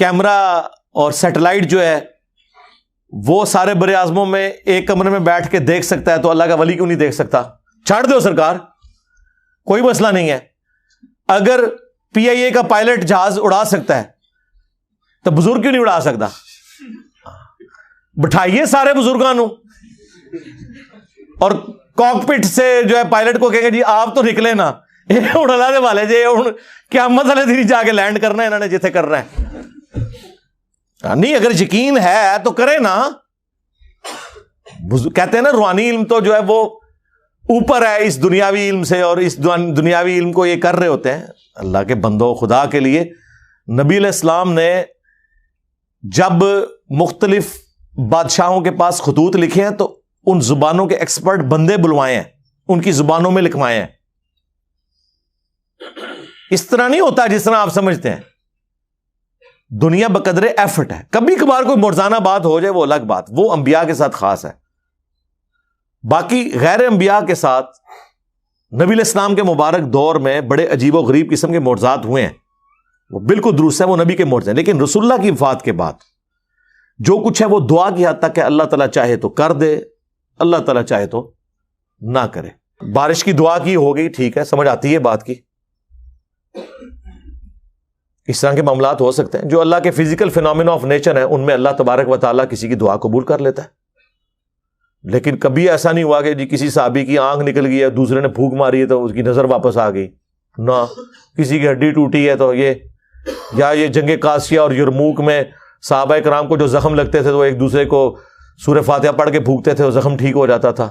Camera اور satellite جو ہے وہ سارے بر اعظموں میں ایک کمرے میں بیٹھ کے دیکھ سکتا ہے تو اللہ کا ولی کیوں نہیں دیکھ سکتا؟ چھاڑ دو سرکار، کوئی مسئلہ نہیں ہے. اگر پی آئی اے کا پائلٹ جہاز اڑا سکتا ہے تو بزرگ کیوں نہیں اڑا سکتا؟ بٹھائیے سارے بزرگانوں اور کاکپٹ سے جو ہے پائلٹ کو کہیں گے جی آپ تو نکلے نا، اڑا دے والے جی کیا مسئلہ دھیری جا کے لینڈ کرنا ہے انہوں نے جتنے کرنا ہے. نہیں اگر یقین ہے تو کرے نا. کہتے ہیں نا روحانی علم تو جو ہے وہ اوپر ہے اس دنیاوی علم سے، اور اس دنیاوی علم کو یہ کر رہے ہوتے ہیں. اللہ کے بندو، خدا کے لیے نبی علیہ السلام نے جب مختلف بادشاہوں کے پاس خطوط لکھے ہیں تو ان زبانوں کے ایکسپرٹ بندے بلوائے ہیں، ان کی زبانوں میں لکھوائے ہیں. اس طرح نہیں ہوتا جس طرح آپ سمجھتے ہیں. دنیا بقدر ایفرٹ ہے. کبھی کبھار کوئی مرزانہ بات ہو جائے وہ الگ بات، وہ انبیاء کے ساتھ خاص ہے. باقی غیر انبیاء کے ساتھ نبی علیہ السلام کے مبارک دور میں بڑے عجیب و غریب قسم کے معجزات ہوئے ہیں، وہ بالکل درست ہے، وہ نبی کے معجزے ہیں. لیکن رسول اللہ کی وفات کے بعد جو کچھ ہے وہ دعا کی حد تک ہے. اللہ تعالیٰ چاہے تو کر دے، اللہ تعالیٰ چاہے تو نہ کرے. بارش کی دعا کی ہو گئی، ٹھیک ہے، سمجھ آتی ہے بات کی. اس طرح کے معاملات ہو سکتے ہیں. جو اللہ کے فزیکل فینومینا آف نیچر ہیں ان میں اللہ تبارک و تعالیٰ کسی کی دعا قبول کر لیتا ہے. لیکن کبھی ایسا نہیں ہوا کہ جی کسی صحابی کی آنکھ نکل گئی ہے، دوسرے نے پھونک ماری ہے تو اس کی نظر واپس آ گئی. نہ کسی کی ہڈی ٹوٹی ہے تو یہ جنگ قادسیہ اور یرموک میں صحابہ کرام کو جو زخم لگتے تھے تو ایک دوسرے کو سورہ فاتحہ پڑھ کے پھونکتے تھے اور زخم ٹھیک ہو جاتا تھا.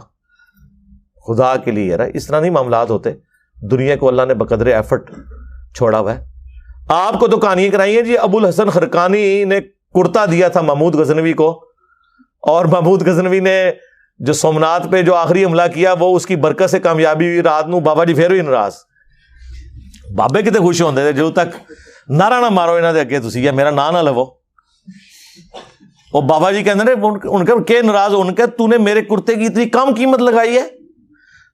خدا کے لیے یار اس طرح نہیں معاملات ہوتے. دنیا کو اللہ نے بقدر ایفرٹ چھوڑا ہوا ہے. آپ کو تو کہانیاں کرائی ہیں جی. ابو الحسن خرقانی نے کرتا دیا تھا محمود غزنوی کو، اور محمود غزنوی نے جو سومنات پہ جو آخری حملہ کیا وہ اس کی برکت سے کامیابی ہوئی. رات نو بابا جی پھر ہوئی ناراض. بابے کتنے خوش ہوندے تھے جدوں تک نعرہ نہ مارو انہاں دے اگے تسی یا میرا نام نہ لو. وہ بابا جی کہندے نے ان کے ناراض ان کے تو نے میرے کرتے کی اتنی کم قیمت لگائی ہے.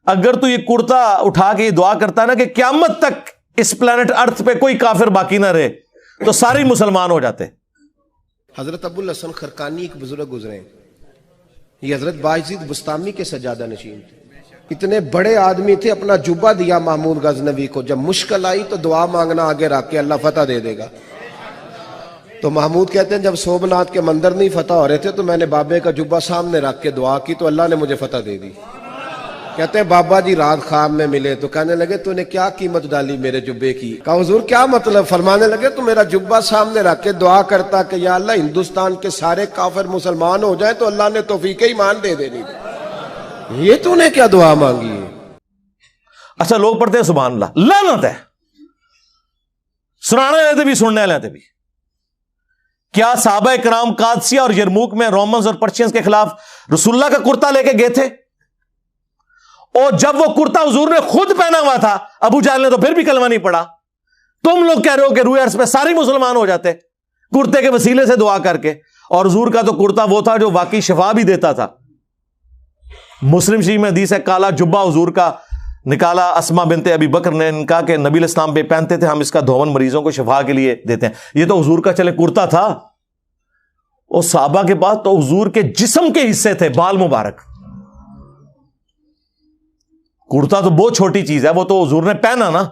اگر تو یہ کرتا اٹھا کے یہ دعا کرتا نا کہ قیامت تک اس پلانٹ ارتھ پہ کوئی کافر باقی نہ رہے تو سارے مسلمان ہو جاتے. حضرت ابو الحسن خرقانی ایک بزرگ گزرے ہیں. یہ حضرت باعزید بستامی کے سجادہ نشین تھے. اتنے بڑے آدمی تھے، اپنا جبہ دیا محمود غزنوی کو. جب مشکل آئی تو دعا مانگنا آگے رکھ کے اللہ فتح دے دے گا. تو محمود کہتے ہیں جب سومنات کے مندر نہیں فتح ہو رہے تھے تو میں نے بابے کا جبہ سامنے رکھ کے دعا کی تو اللہ نے مجھے فتح دے دی. کہتے ہیں بابا جی رات خواب میں ملے تو کہنے لگے تو نے کیا قیمت ڈالی میرے جبے کی؟ کہا حضور کیا مطلب؟ فرمانے لگے تو میرا جبہ سامنے رکھ کے دعا کرتا کہ یا اللہ ہندوستان کے سارے کافر مسلمان ہو جائیں تو اللہ نے توفیق ایمان دے دینی. یہ تو نے کیا دعا مانگی ہے؟ اچھا لوگ پڑھتے ہیں سبحان اللہ، لعنت ہے سنانے والے بھی سننے والے بھی. کیا صحابہ کرام قادسیہ اور یرموک میں رومنز اور پرشینز کے خلاف رسول اللہ کا کرتا لے کے گئے تھے؟ اور جب وہ کرتا حضور نے خود پہنا ہوا تھا ابو جہل نے تو پھر بھی کلمہ نہیں پڑھا. تم لوگ کہہ رہے ہو کہ روئے عرض پہ سارے مسلمان ہو جاتے کرتے کے وسیلے سے دعا کر کے. اور حضور کا تو کرتا وہ تھا جو واقعی شفا بھی دیتا تھا. مسلم شریف میں حدیث ہے کالا جبہ حضور کا نکالا اسما بنت ابی بکر نے ان کا کہ نبی علیہ السلام پہ پہنتے تھے، ہم اس کا دھون مریضوں کو شفا کے لیے دیتے ہیں. یہ تو حضور کا چلے کرتا تھا. اور صحابہ کے پاس تو حضور کے جسم کے حصے تھے، بال مبارک. کرتا تو بہت چھوٹی چیز ہے، وہ تو حضور نے پہنا نا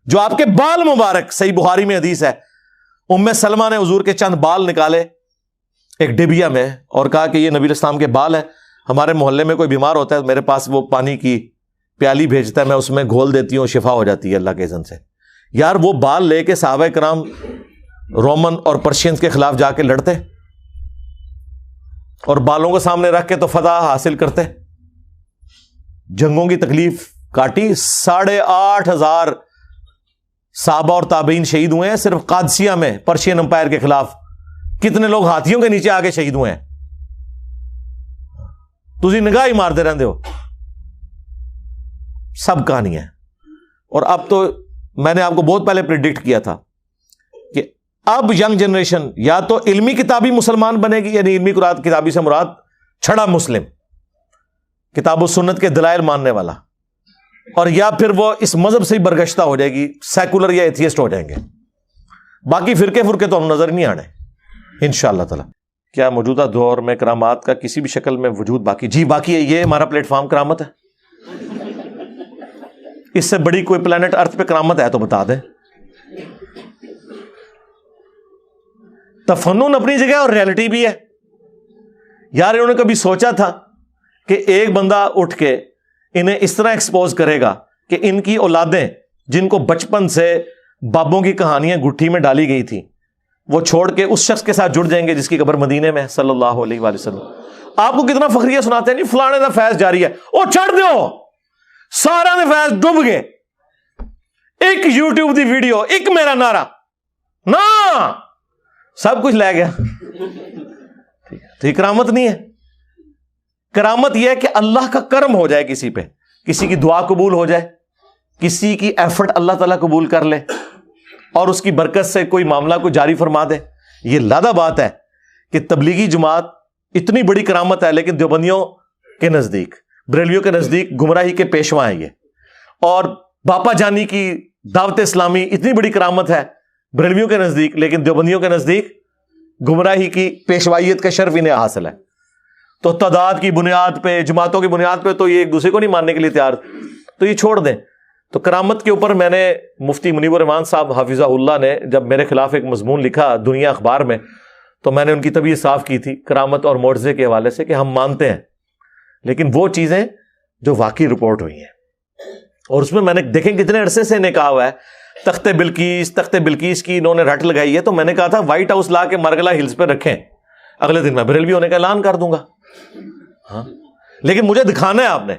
جو آپ کے بال مبارک. صحیح بخاری میں حدیث ہے ام سلمہ نے حضور کے چند بال نکالے ایک ڈبیا میں اور کہا کہ یہ نبی علیہ السلام کے بال ہیں. ہمارے محلے میں کوئی بیمار ہوتا ہے میرے پاس وہ پانی کی پیالی بھیجتا ہے، میں اس میں گھول دیتی ہوں، شفا ہو جاتی ہے اللہ کے اذن سے. یار وہ بال لے کے صحابہ کرام رومن اور پرشینز کے خلاف جا کے لڑتے اور بالوں کو سامنے رکھ کے تو فتح حاصل کرتے. جنگوں کی تکلیف کاٹی. 8,500 صحابہ اور تابعین شہید ہوئے ہیں صرف قادسیہ میں پرشین امپائر کے خلاف. کتنے لوگ ہاتھیوں کے نیچے آگے شہید ہوئے ہیں. تسی نگاہ ہی مارتے رہتے ہو. سب کہانی ہے. اور اب تو میں نے آپ کو بہت پہلے پریڈکٹ کیا تھا کہ اب ینگ جنریشن یا تو علمی کتابی مسلمان بنے گی، یعنی علمی کتابی سے مراد چھڑا مسلم، کتاب و سنت کے دلائل ماننے والا، اور یا پھر وہ اس مذہب سے ہی برگشتہ ہو جائے گی، سیکولر یا ایتھیسٹ ہو جائیں گے. باقی فرقے تو ہم نظر نہیں آنے. انشاءاللہ تعالی. کیا موجودہ دور میں کرامات کا کسی بھی شکل میں وجود باقی؟ جی باقی ہے. یہ ہمارا پلیٹ فارم کرامت ہے. اس سے بڑی کوئی پلانٹ ارتھ پہ کرامت ہے تو بتا دیں. تفنن اپنی جگہ اور ریالٹی بھی ہے. یار انہوں نے کبھی سوچا تھا کہ ایک بندہ اٹھ کے انہیں اس طرح ایکسپوز کرے گا کہ ان کی اولادیں جن کو بچپن سے بابوں کی کہانیاں گٹھی میں ڈالی گئی تھی وہ چھوڑ کے اس شخص کے ساتھ جڑ جائیں گے جس کی قبر مدینے میں صلی اللہ علیہ وآلہ وسلم. آپ کو کتنا فخریہ سناتے ہیں, نہیں فلانے دا فیض جاری ہے, او چھڑ دیو سارا دے فیض ڈوب گئے. ایک یوٹیوب دی ویڈیو, ایک میرا نعرہ نا سب کچھ لے گیا. تو یہ کرامت نہیں ہے. کرامت یہ ہے کہ اللہ کا کرم ہو جائے کسی پہ, کسی کی دعا قبول ہو جائے, کسی کی ایفرٹ اللہ تعالیٰ قبول کر لے اور اس کی برکت سے کوئی معاملہ کو جاری فرما دے. یہ لادہ بات ہے کہ تبلیغی جماعت اتنی بڑی کرامت ہے, لیکن دیوبندیوں کے نزدیک, بریلویوں کے نزدیک گمراہی کے پیشوا ہیں یہ. اور باپا جانی کی دعوت اسلامی اتنی بڑی کرامت ہے بریلویوں کے نزدیک, لیکن دیوبندیوں کے نزدیک گمراہی کی پیشوائیت کا شرف انہیں حاصل ہے. تو تعداد کی بنیاد پہ, جماعتوں کی بنیاد پہ تو یہ ایک دوسرے کو نہیں ماننے کے لیے تیار, تو یہ چھوڑ دیں. تو کرامت کے اوپر میں نے مفتی منیب الرحمان صاحب حافظہ اللہ نے جب میرے خلاف ایک مضمون لکھا دنیا اخبار میں, تو میں نے ان کی طبیعت صاف کی تھی کرامت اور معجزے کے حوالے سے کہ ہم مانتے ہیں, لیکن وہ چیزیں جو واقعی رپورٹ ہوئی ہیں. اور اس میں نے دیکھیں کتنے عرصے سے انہیں کہا ہوا ہے تخت بلقیس کی انہوں نے رٹ لگائی ہے. تو میں نے کہا تھا وائٹ ہاؤس لا کے مرگلہ ہلز پہ رکھیں, اگلے دن میں بریلوی ہونے کا اعلان کر دوں گا. ہاں لیکن مجھے دکھانا ہے آپ نے.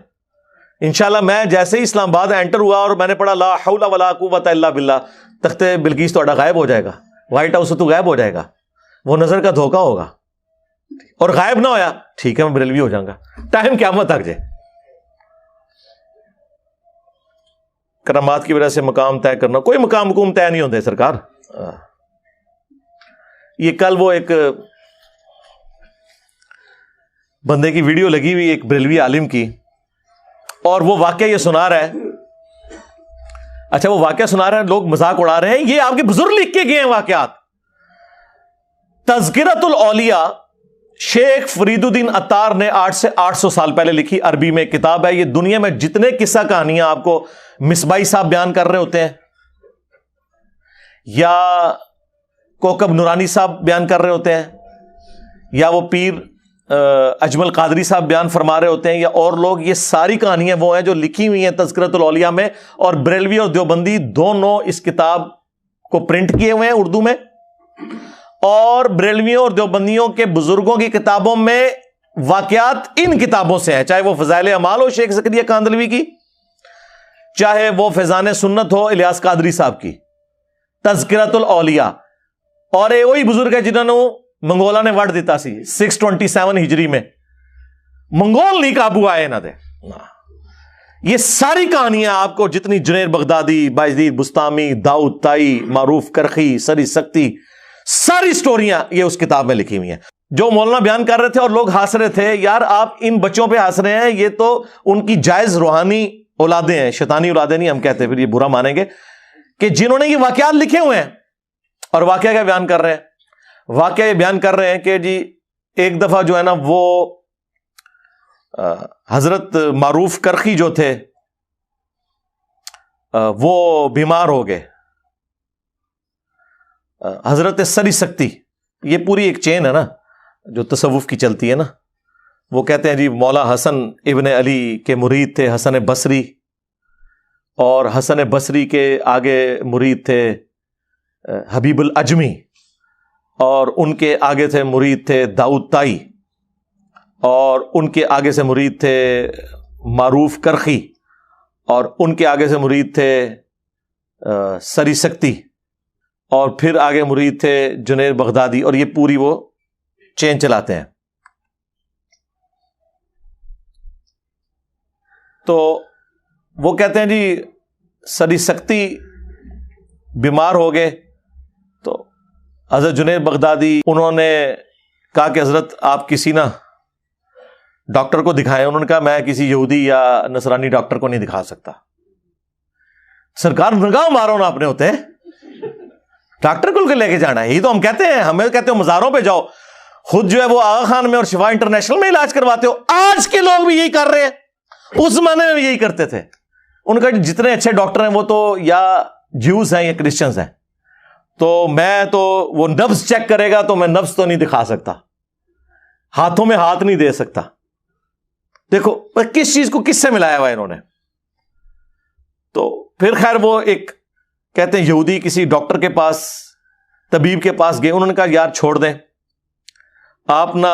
انشاءاللہ میں جیسے ہی اسلام آباد انٹر ہوا اور میں نے پڑھا لا حول ولا قوت الا باللہ, تخت بلقیس تو غائب ہو جائے گا, وائٹ ہاؤس تو غائب ہو جائے گا, وہ نظر کا دھوکہ ہوگا. اور غائب نہ ہویا ٹھیک ہے میں بریلوی ہو جاؤں گا, ٹائم قیامت تک جائے. کرامات کی وجہ سے مقام طے کرنا, کوئی مقام طے نہیں ہوتے سرکار. یہ کل وہ ایک بندے کی ویڈیو لگی ہوئی ایک بریلوی عالم کی, اور وہ واقعہ یہ سنا رہا ہے. اچھا وہ واقعہ سنا رہا ہے, لوگ مذاق اڑا رہے ہیں, یہ آپ کے بزرگ لکھ کے گئے ہیں واقعات. تذکرۃ الاولیاء شیخ فرید الدین عطار نے 800 سال پہلے لکھی, عربی میں کتاب ہے. یہ دنیا میں جتنے قصہ کہانیاں آپ کو مصباحی صاحب بیان کر رہے ہوتے ہیں یا کوکب نورانی صاحب بیان کر رہے ہوتے ہیں یا وہ پیر اجمل قادری صاحب بیان فرما رہے ہوتے ہیں یا اور لوگ, یہ ساری کہانیاں وہ ہیں جو لکھی ہوئی ہیں تذکرۃ الاولیاء میں. اور بریلوی اور دیوبندی دونوں اس کتاب کو پرنٹ کیے ہوئے ہیں اردو میں, اور بریلویوں اور دیوبندیوں کے بزرگوں کی کتابوں میں واقعات ان کتابوں سے ہیں, چاہے وہ فضائل اعمال ہو شیخ زکریا کاندلوی کی, چاہے وہ فیضان سنت ہو الیاس قادری صاحب کی. تذکرۃ الاولیاء, اور یہ وہی بزرگ ہے جنہوں نے منگولا نے وڈ دیتا سی 627 ہجری میں. منگول نہیں قابو آئے نہ دے. یہ ساری کہانیاں آپ کو جتنی جنید بغدادی, بایزید بستامی, داؤد طائی, معروف کرخی, سری سکتی, ساری سٹوریاں یہ اس کتاب میں لکھی ہوئی ہیں. جو مولانا بیان کر رہے تھے اور لوگ ہنس رہے تھے, یار آپ ان بچوں پہ ہنس رہے ہیں, یہ تو ان کی جائز روحانی اولادیں ہیں, شیطانی اولادیں نہیں ہم کہتے, پھر یہ برا مانیں گے, کہ جنہوں نے یہ واقعات لکھے ہوئے ہیں. اور واقعہ کیا بیان کر رہے ہیں؟ واقعہ یہ بیان کر رہے ہیں کہ جی ایک دفعہ جو ہے نا وہ حضرت معروف کرخی جو تھے وہ بیمار ہو گئے. حضرت سری سکتی, یہ پوری ایک چین ہے نا جو تصوف کی چلتی ہے نا, وہ کہتے ہیں جی مولا حسن ابن علی کے مرید تھے حسن بصری, اور حسن بصری کے آگے مرید تھے حبیب العجمی, اور ان کے آگے تھے مرید تھے داؤد طائی, اور ان کے آگے سے مرید تھے معروف کرخی, اور ان کے آگے سے مرید تھے سری سکتی, اور پھر آگے مرید تھے جنید بغدادی, اور یہ پوری وہ چین چلاتے ہیں. تو وہ کہتے ہیں جی سری سکتی بیمار ہو گئے, تو حضرت جنید بغدادی انہوں نے کہا کہ حضرت آپ کسی نا ڈاکٹر کو دکھائیں. انہوں نے کہا میں کسی یہودی یا نصرانی ڈاکٹر کو نہیں دکھا سکتا. سرکار نگاہ مارو نا اپنے ہوتے ہیں, ڈاکٹر کو لے کے جانا ہے. یہی تو ہم کہتے ہیں, ہمیں کہتے ہو مزاروں پہ جاؤ, خود جو ہے وہ آغا خان میں اور شفا انٹرنیشنل میں علاج کرواتے ہو. آج کے لوگ بھی یہی کر رہے ہیں, اس زمانے میں بھی یہی کرتے تھے. ان کا جتنے اچھے ڈاکٹر ہیں وہ تو یا جیوز ہیں یا کرسچنز ہیں. تو میں تو وہ نبض چیک کرے گا تو میں نبض تو نہیں دکھا سکتا, ہاتھوں میں ہاتھ نہیں دے سکتا. دیکھو کس چیز کو کس سے ملایا ہوا انہوں نے. تو پھر خیر وہ ایک کہتے ہیں یہودی کسی ڈاکٹر کے پاس, طبیب کے پاس گئے. انہوں نے کہا یار چھوڑ دیں, آپ نا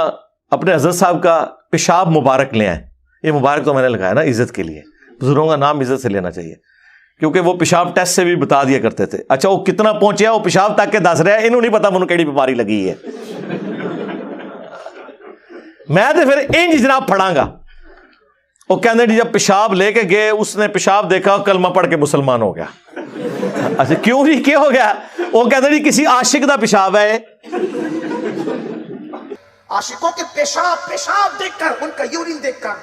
اپنے حضرت صاحب کا پیشاب مبارک لے آئیں. یہ مبارک تو میں نے لگایا نا عزت کے لیے, بزرگوں کا نام عزت سے لینا چاہیے, کیونکہ وہ پیشاب ٹیسٹ سے بھی بتا دیا کرتے تھے. اچھا وہ کتنا پہنچیا, وہ پیشاب تک کے دس رہا ہے, انہوں نہیں پتا منہ کیڑی بیماری لگی ہے. میں تو پھر انج جناب پڑھاں گا. وہ کہتے جی جب پیشاب لے کے گئے, اس نے پیشاب دیکھا, کلمہ پڑھ کے مسلمان ہو گیا. اچھا کیوں جی, کیا ہو گیا؟ وہ کہتے جی کسی عاشق دا پیشاب ہے. عاشقوں کے پیشاب دیکھ کر, ان کا یورین دیکھ کر,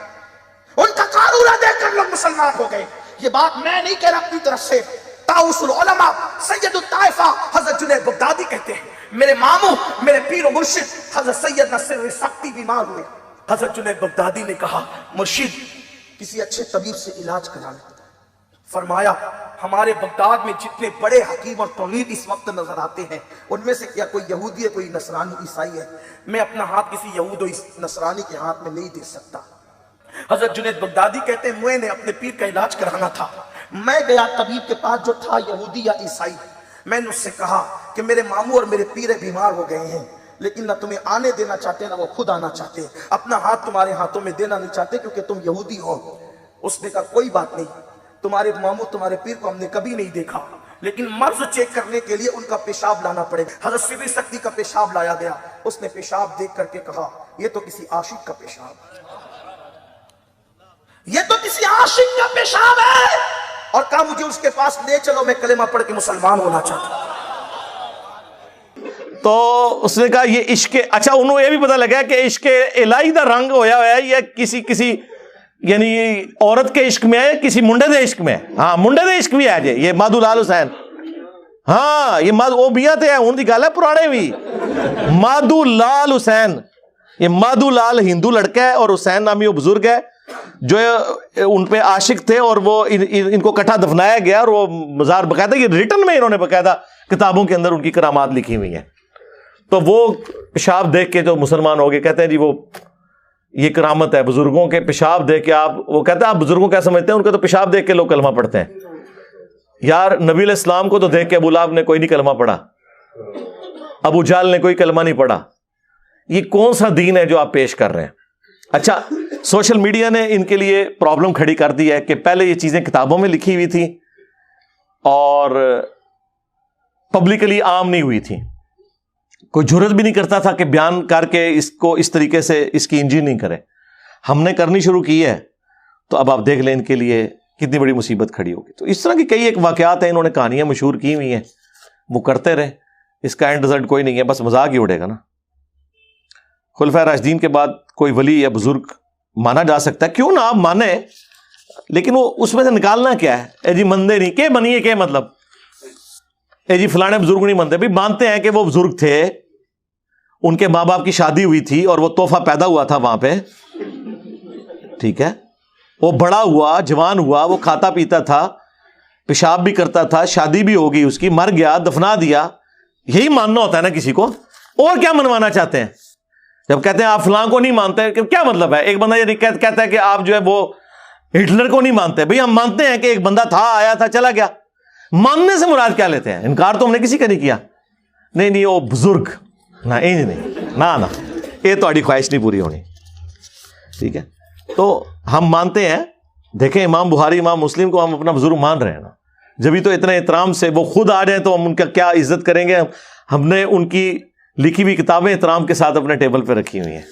ان کا قارورہ دیکھ کر لوگ مسلمان ہو گئے. یہ بات میں نہیں کہہ رہا اپنی طرف سے, طاؤس العلماء سید الطائفہ حضرت جنید بغدادی کہتے ہیں. میرے ماموں, میرے پیر و مرشد حضرت سید نصر سختی بیمار ہوئے. حضرت جنید بغدادی نے کہا مرشد کسی اچھے طبیب سے علاج کرانا. فرمایا ہمارے بغداد میں جتنے بڑے حکیم اور طبیب اس وقت نظر آتے ہیں, ان میں سے کیا کوئی یہودی ہے, کوئی نصرانی عیسائی ہے؟ میں اپنا ہاتھ کسی یہود و نصرانی کے ہاتھ میں نہیں دے سکتا. حضرت جنید بغدادی کہتے ہیں میں نے اپنے پیر کا علاج کرانا تھا. میں گیا طبیب کے پاس جو تھا یہودی یا عیسائی. میں نے اس سے کہا کہ میرے ماموں اور میرے پیر بیمار ہو گئے ہیں, لیکن نہ تمہیں آنے دینا چاہتے نہ وہ خود آنا چاہتے, اپنا ہاتھ تمہارے ہاتھوں میں دینا نہیں چاہتے کیونکہ تم یہودی ہو. اس نے کہا کوئی بات نہیں, تمہارے ماموں تمہارے پیر کو ہم نے کبھی نہیں دیکھا, لیکن مرض چیک کرنے کے لیے ان کا پیشاب لانا پڑے گا. حضرت سر سختی کا پیشاب لایا گیا. اس نے پیشاب دیکھ کر کے کہا یہ تو کسی عاشق کا پیشاب ہے, یہ تو کسی عاشق کا پیشاب ہے, اور کہا مجھے اس کے پاس لے چلو, میں کلمہ پڑھ کے مسلمان ہونا چاہتا ہوں. تو اس نے کہا یہ عشق, اچھا انہوں یہ بھی پتہ لگا کہ عشق الہی دا رنگ ہویا ہوا ہے, یا کسی یعنی عورت کے عشق میں ہے, کسی منڈے دے عشق میں. ہاں منڈے دے عشق بھی ہے جی, یہ مادھو لال حسین. ہاں یہ وہ بیاں تے ہے, ان دی گل ہے پرانے بھی. مادھو لال حسین, یہ مادھو لال ہندو لڑکا ہے, اور حسین نامی وہ بزرگ ہے جو ان پہ عاشق تھے, اور وہ ان کو کٹھا دفنایا گیا, اور وہ مزار باقاعدہ یہ ریٹن میں انہوں نے باقاعدہ کتابوں کے اندر ان کی کرامات لکھی ہوئی ہیں. تو وہ پیشاب دیکھ کے جو مسلمان ہو گئے, کہتے ہیں جی وہ یہ کرامت ہے بزرگوں کے پیشاب دیکھ کے. آپ وہ کہتے ہیں آپ بزرگوں کیا سمجھتے ہیں, ان کے تو پیشاب دیکھ کے لوگ کلمہ پڑھتے ہیں. یار نبی علیہ السلام کو تو دیکھ کے ابو لہب نے کوئی نہیں کلمہ پڑھا, ابو جہل نے کوئی کلمہ نہیں پڑھا. یہ کون سا دین ہے جو آپ پیش کر رہے ہیں؟ اچھا سوشل میڈیا نے ان کے لیے پرابلم کھڑی کر دی ہے کہ پہلے یہ چیزیں کتابوں میں لکھی ہوئی تھی اور پبلکلی عام نہیں ہوئی تھی, کوئی جرت بھی نہیں کرتا تھا کہ بیان کر کے اس کو اس طریقے سے اس کی انجینئرنگ کرے. ہم نے کرنی شروع کی ہے, تو اب آپ دیکھ لیں ان کے لیے کتنی بڑی مصیبت کھڑی ہوگی. تو اس طرح کی کئی ایک واقعات ہیں, انہوں نے کہانیاں مشہور کی ہوئی ہیں, وہ کرتے رہے, اس کا اینڈ رزلٹ کوئی نہیں ہے, بس مذاق ہی اڑے گا نا. خلفائے راشدین کے بعد کوئی ولی یا بزرگ مانا جا سکتا ہے, کیوں نہ آپ مانیں, لیکن وہ اس میں سے نکالنا کیا ہے؟ اے جی مندے نہیں کہ منیے, کہ مطلب اے جی فلانے بزرگ نہیں مانتے. بھی مانتے ہیں کہ وہ بزرگ تھے, ان کے ماں باپ کی شادی ہوئی تھی اور وہ تحفہ پیدا ہوا تھا وہاں پہ, ٹھیک ہے, وہ بڑا ہوا, جوان ہوا, وہ کھاتا پیتا تھا, پیشاب بھی کرتا تھا, شادی بھی ہوگی اس کی, مر گیا, دفنا دیا. یہی ماننا ہوتا ہے نا کسی کو, اور کیا منوانا چاہتے ہیں؟ جب کہتے ہیں آپ فلاں کو نہیں مانتے, کیا مطلب ہے؟ ایک بندہ یہ کہتا ہے کہ آپ جو ہے وہ ہٹلر کو نہیں مانتے. بھئی ہم مانتے ہیں کہ ایک بندہ تھا, آیا تھا, چلا گیا. ماننے سے مراد کیا لیتے ہیں؟ انکار تو ہم نے کسی کا نہیں کیا. نہیں وہ بزرگ نہ, انج نہیں, نہ یہ تہاڈی خواہش نہیں پوری ہونی, ٹھیک ہے. تو ہم مانتے ہیں, دیکھیں امام بخاری, امام مسلم کو ہم اپنا بزرگ مان رہے ہیں نا, جبھی تو اتنے احترام سے وہ خود آ جائیں تو ہم ان کا کیا عزت کریں گے. ہم نے ان کی لکھی ہوئی کتابیں احترام کے ساتھ اپنے ٹیبل پہ رکھی ہوئی ہیں.